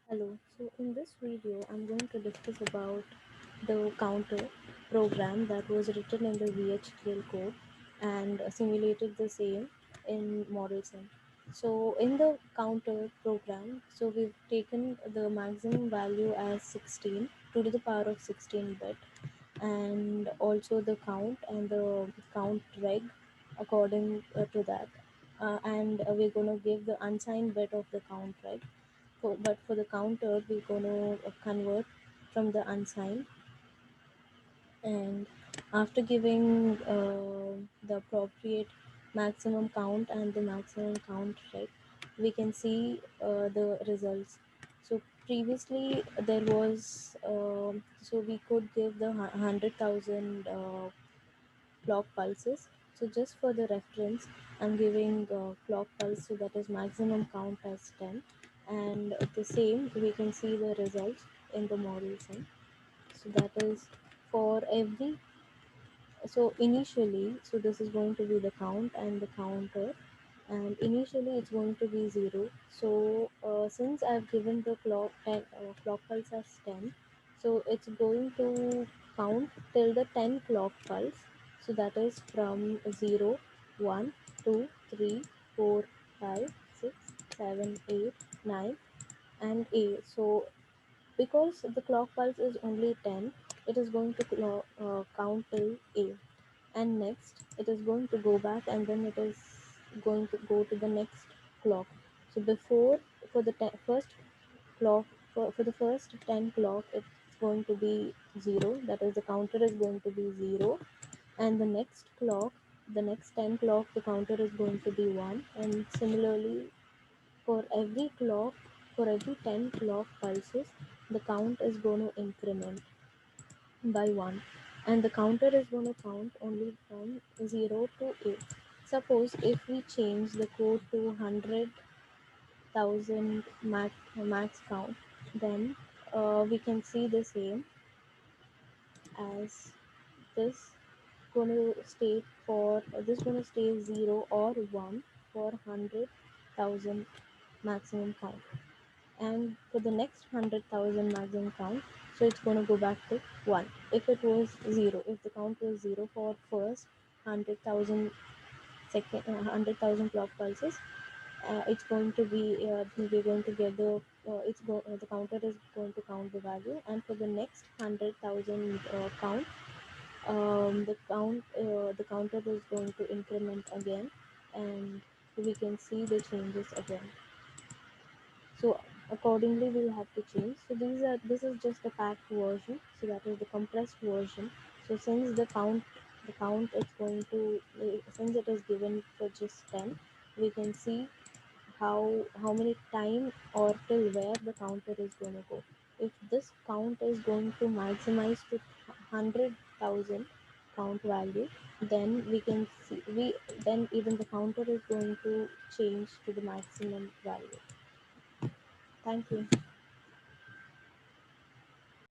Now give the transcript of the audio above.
Hello, so in this video I'm going to discuss about the counter program that was written in the VHDL code and simulated the same in Modelsim. So in the counter program, so we've taken the maximum value as 16, 2 to the power of 16 bit, and also the count and the count reg according to that. And we're going to give the unsigned bit of the count reg, but for the counter we're going to convert from the unsigned. And after giving the appropriate maximum count and the maximum count rate, we can see the results. So previously there was so we could give the 100,000 clock pulses. So just for the reference, I'm giving clock pulse, so that is maximum count as 10. And the same, we can see the results in the model sim. So that is for every, so initially, so this is going to be the count and the counter, and initially it's going to be 0. So since I've given the clock 10, clock pulse as 10, so it's going to count till the 10 clock pulse. So that is from 0, 1, 2, 3, 4, 5, 6, 7, 8, 9, and A. So because the clock pulse is only 10, it is going to count till A, and next it is going to go back, and then it is going to go to the next clock. So before, for the first clock, for the first 10 clock, it's going to be 0, that is the counter is going to be 0. And the next clock, the next 10 clock, the counter is going to be 1. And similarly, for every clock, for every 10 clock pulses, the count is going to increment by 1, and the counter is going to count only from 0 to 8. Suppose if we change the code to 100,000 max count, then we can see the same as this going to stay for this going to stay 0 or 1 for 100,000 maximum count. And for the next 100,000 maximum count, so it's going to go back to 1. If it was 0, if the count was 0 for first 100,000 100,000 clock pulses, it's going to be we're going to get the the counter is going to count the value. And for the next 100,000 count, the counter is going to increment again, and we can see the changes again. So accordingly we'll have to change. So this is just the packed version, so that is the compressed version. So since the count is going to since it is given for just 10, we can see how many time or till where the counter is going to go. If this count is going to maximize to 100,000 count value, then we can see we then even the counter is going to change to the maximum value. Thank you.